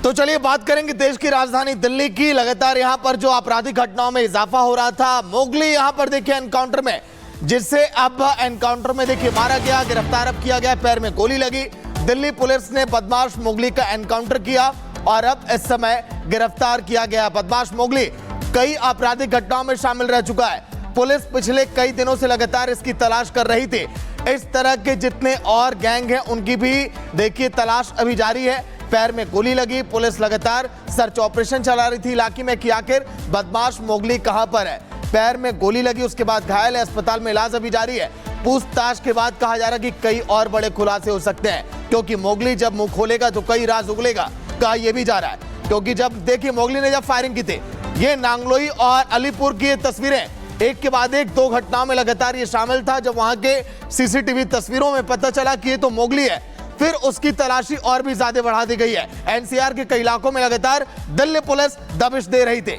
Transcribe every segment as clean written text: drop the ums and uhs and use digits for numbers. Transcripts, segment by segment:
तो चलिए बात करेंगे देश की राजधानी दिल्ली की। लगातार यहां पर जो आपराधिक घटनाओं में इजाफा हो रहा था, मोगली यहां पर देखिए एनकाउंटर में, जिससे अब एनकाउंटर में देखिए मारा गया, गिरफ्तार अब किया गया, पैर में गोली लगी। दिल्ली पुलिस ने बदमाश मोगली का एनकाउंटर किया और अब इस समय गिरफ्तार किया गया। बदमाश मोगली कई आपराधिक घटनाओं में शामिल रह चुका है। पुलिस पिछले कई दिनों से लगातार इसकी तलाश कर रही थी। इस तरह के जितने और गैंग हैं उनकी भी देखिए तलाश अभी जारी है। पैर में गोली लगी, पुलिस लगातार सर्च ऑपरेशन चला रही थी इलाके में कि आखिर बदमाश मोगली कहां पर है। पैर में गोली लगी, उसके बाद घायल है, अस्पताल में इलाज अभी जारी है। पूछताछ के बाद कहा जा रहा है कि कई और बड़े खुलासे हो सकते हैं, क्योंकि मोगली जब मुंह खोलेगा तो कई राज उगलेगा, कहा यह भी जा रहा है। क्योंकि जब देखिए मोगली ने जब फायरिंग की थी, ये नांगलोई और अलीपुर की तस्वीरें एक के बाद एक 2 घटनाओं में लगातार ये शामिल था। जब वहां के सीसीटीवी तस्वीरों में पता चला कि ये तो मोगली है, फिर उसकी तलाशी और भी ज्यादा बढ़ा दी गई है। एनसीआर के कई इलाकों में लगातार दिल्ली पुलिस दबिश दे रही थी।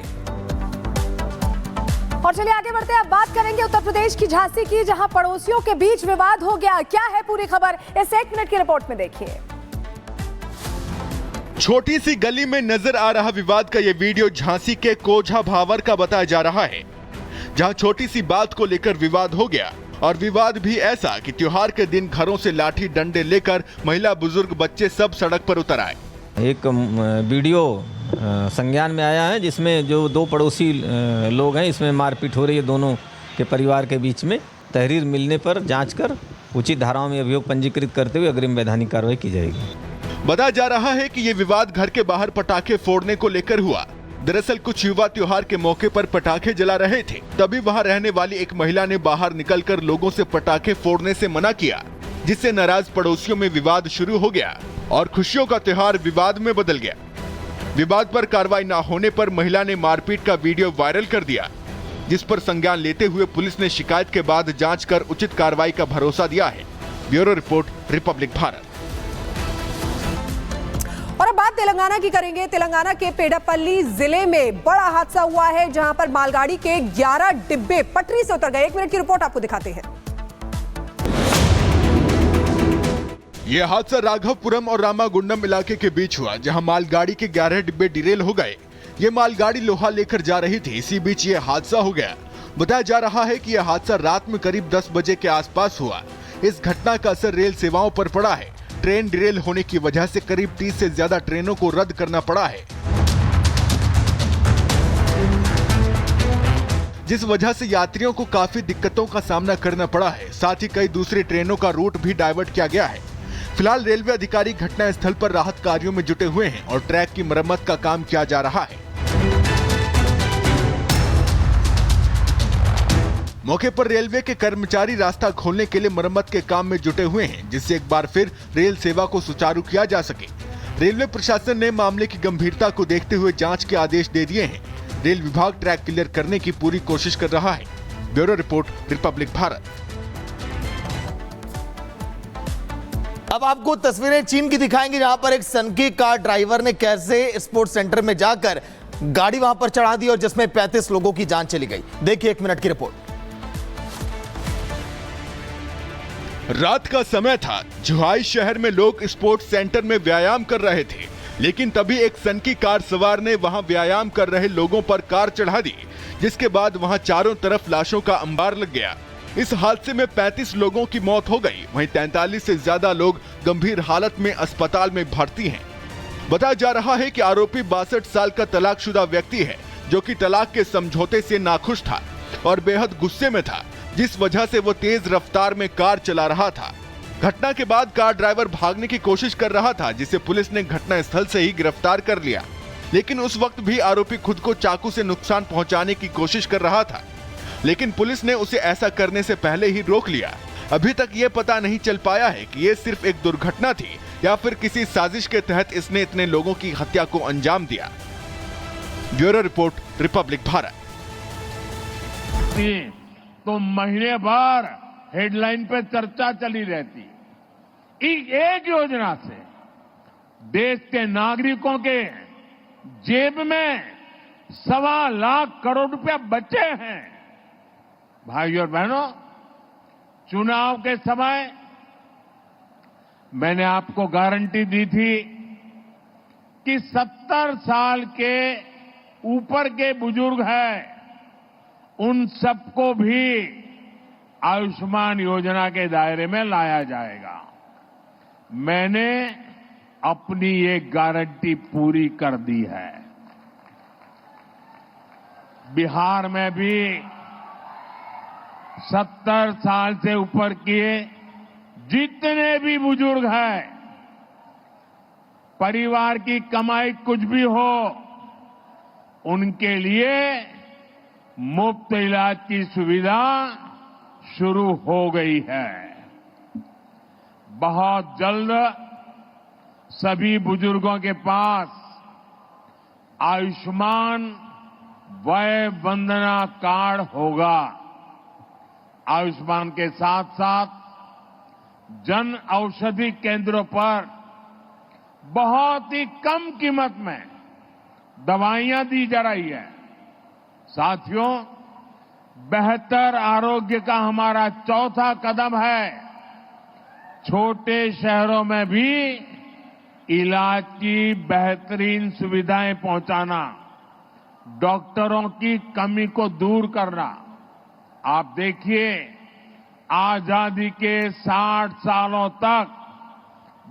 और चलिए आगे बढ़ते हैं, अब बात करेंगे उत्तर प्रदेश की झांसी की, जहां पड़ोसियों के बीच विवाद हो गया। क्या है पूरी खबर, इस 1 मिनट की रिपोर्ट में देखिए। छोटी सी गली में नजर आ रहा विवाद का ये वीडियो झांसी के कोझा भावर का बताया जा रहा है, जहां छोटी सी बात को लेकर विवाद हो गया। और विवाद भी ऐसा कि त्योहार के दिन घरों से लाठी डंडे लेकर महिला, बुजुर्ग, बच्चे सब सड़क पर उतर आए। एक वीडियो संज्ञान में आया है जिसमें जो 2 पड़ोसी लोग हैं, इसमें मारपीट हो रही है दोनों के परिवार के बीच में। तहरीर मिलने पर जांच कर उचित धाराओं में अभियोग पंजीकृत करते हुए अग्रिम वैधानिक कार्रवाई की जाएगी। बताया जा रहा है कि ये विवाद घर के बाहर पटाखे फोड़ने को लेकर हुआ। दरअसल कुछ युवा त्योहार के मौके पर पटाखे जला रहे थे, तभी वहां रहने वाली एक महिला ने बाहर निकलकर लोगों से पटाखे फोड़ने से मना किया, जिससे नाराज पड़ोसियों में विवाद शुरू हो गया और खुशियों का त्योहार विवाद में बदल गया। विवाद पर कार्रवाई न होने पर महिला ने मारपीट का वीडियो वायरल कर दिया, जिस पर संज्ञान लेते हुए पुलिस ने शिकायत के बाद जांच कर उचित कार्रवाई का भरोसा दिया है। Bureau report, Republic Bharat. और अब बात तेलंगाना की करेंगे। तेलंगाना के पेड्डापल्ली जिले में बड़ा हादसा हुआ है, जहां पर मालगाड़ी के 11 डिब्बे पटरी से उतर गए। 1 मिनट की रिपोर्ट आपको दिखाते हैं। यह हादसा राघवपुरम और रामागुंडम इलाके के बीच हुआ, जहां मालगाड़ी के 11 डिब्बे डिरेल हो गए। ये मालगाड़ी लोहा लेकर जा रही थी, इसी बीच ये हादसा हो गया। बताया जा रहा है कि यह हादसा रात में करीब 10 बजे के आसपास हुआ। इस घटना का असर रेल सेवाओं पर पड़ा है। ट्रेन डिरेल होने की वजह से करीब 30 से ज्यादा ट्रेनों को रद्द करना पड़ा है, जिस वजह से यात्रियों को काफी दिक्कतों का सामना करना पड़ा है। साथ ही कई दूसरी ट्रेनों का रूट भी डाइवर्ट किया गया है। फिलहाल रेलवे अधिकारी घटना स्थल पर राहत कार्यों में जुटे हुए हैं और ट्रैक की मरम्मत का काम किया जा रहा है। मौके पर रेलवे के कर्मचारी रास्ता खोलने के लिए मरम्मत के काम में जुटे हुए हैं, जिससे एक बार फिर रेल सेवा को सुचारू किया जा सके। रेलवे प्रशासन ने मामले की गंभीरता को देखते हुए जांच के आदेश दे दिए हैं। रेल विभाग ट्रैक क्लियर करने की पूरी कोशिश कर रहा है। Bureau report, Republic Bharat. अब आपको तस्वीरें चीन की दिखाएंगे, जहां पर एक सनकी कार ड्राइवर ने कैसे स्पोर्ट्स सेंटर में जाकर गाड़ी वहां पर चढ़ा दी और जिसमें 35 लोगों की जान चली गई। देखिए 1 मिनट की रिपोर्ट। रात का समय था, जुहाई शहर में लोग स्पोर्ट्स सेंटर में व्यायाम कर रहे थे, लेकिन तभी एक सनकी कार सवार ने वहां व्यायाम कर रहे लोगों पर कार चढ़ा दी, जिसके बाद वहां चारों तरफ लाशों का अंबार लग गया। इस हादसे में 35 लोगों की मौत हो गई, वहीं 43 से ज्यादा लोग गंभीर हालत में अस्पताल में भर्ती हैं। बताया जा रहा है कि आरोपी 62 साल का तलाकशुदा व्यक्ति है, जो कि तलाक के समझौते से नाखुश था और बेहद गुस्से में था, जिस वजह से वो तेज रफ्तार में कार चला रहा था। घटना के बाद कार ड्राइवर भागने की कोशिश कर रहा था, जिसे पुलिस ने घटना स्थल से ही गिरफ्तार कर लिया। लेकिन उस वक्त भी आरोपी खुद को चाकू से नुकसान पहुंचाने की कोशिश कर रहा था, लेकिन पुलिस ने उसे ऐसा करने से पहले ही रोक लिया। अभी तक ये पता नहीं चल पाया है कि ये सिर्फ एक दुर्घटना थी या फिर किसी साजिश के तहत इसने इतने लोगों की हत्या को अंजाम दिया। Bureau report, Republic Bharat. तो महीने भर हेडलाइन पे चर्चा चली रहती। एक योजना से देश के नागरिकों के जेब में 1.25 लाख करोड़ रुपया बचे हैं। भाइयों और बहनों, चुनाव के समय मैंने आपको गारंटी दी थी कि 70 साल के ऊपर के बुजुर्ग हैं, उन सबको भी आयुष्मान योजना के दायरे में लाया जाएगा। मैंने अपनी ये गारंटी पूरी कर दी है। बिहार में भी 70 साल से ऊपर के जितने भी बुजुर्ग हैं, परिवार की कमाई कुछ भी हो, उनके लिए मुफ्त इलाज की सुविधा शुरू हो गई है। बहुत जल्द सभी बुजुर्गों के पास आयुष्मान वय वंदना कार्ड होगा। आयुष्मान के साथ साथ जन औषधि केंद्रों पर बहुत ही कम कीमत में दवाइयां दी जा रही है। साथियों, बेहतर आरोग्य का हमारा चौथा कदम है छोटे शहरों में भी इलाज की बेहतरीन सुविधाएं पहुंचाना, डॉक्टरों की कमी को दूर करना। आप देखिए, आजादी के 60 सालों तक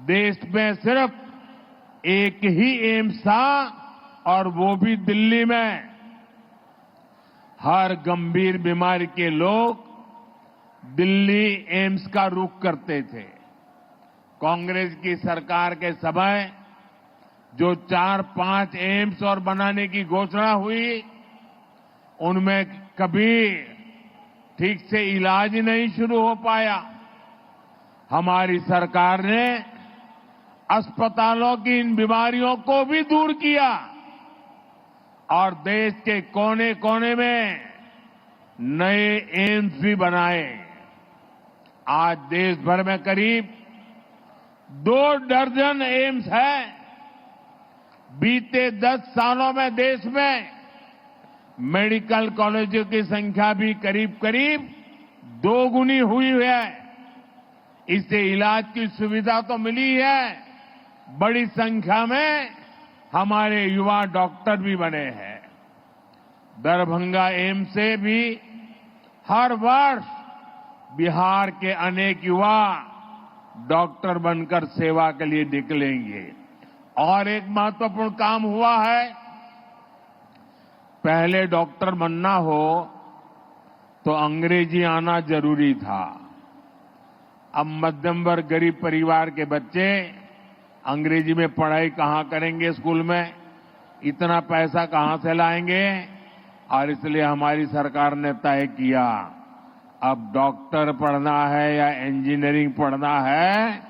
देश में सिर्फ एक ही एम्स था, और वो भी दिल्ली में। हर गंभीर बीमारी के लोग दिल्ली एम्स का रुख करते थे। कांग्रेस की सरकार के समय जो 4-5 एम्स और बनाने की घोषणा हुई, उनमें कभी ठीक से इलाज ही नहीं शुरू हो पाया। हमारी सरकार ने अस्पतालों की इन बीमारियों को भी दूर किया और देश के कोने कोने में नए एम्स भी बनाए। आज देश भर में करीब 2 दर्जन एम्स है। बीते 10 सालों में देश में मेडिकल कॉलेजों की संख्या भी करीब करीब 2 गुनी हुई है। इससे इलाज की सुविधा तो मिली है, बड़ी संख्या में हमारे युवा डॉक्टर भी बने हैं। दरभंगा एम्स से भी हर वर्ष बिहार के अनेक युवा डॉक्टर बनकर सेवा के लिए निकलेंगे। और एक महत्वपूर्ण काम हुआ है, पहले डॉक्टर बनना हो तो अंग्रेजी आना जरूरी था। अब मध्यम वर्ग गरीब परिवार के बच्चे अंग्रेजी में पढ़ाई कहां करेंगे, स्कूल में इतना पैसा कहां से लाएंगे। और इसलिए हमारी सरकार ने तय किया, अब डॉक्टर पढ़ना है या इंजीनियरिंग पढ़ना है,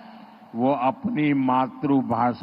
वो अपनी मातृभाषा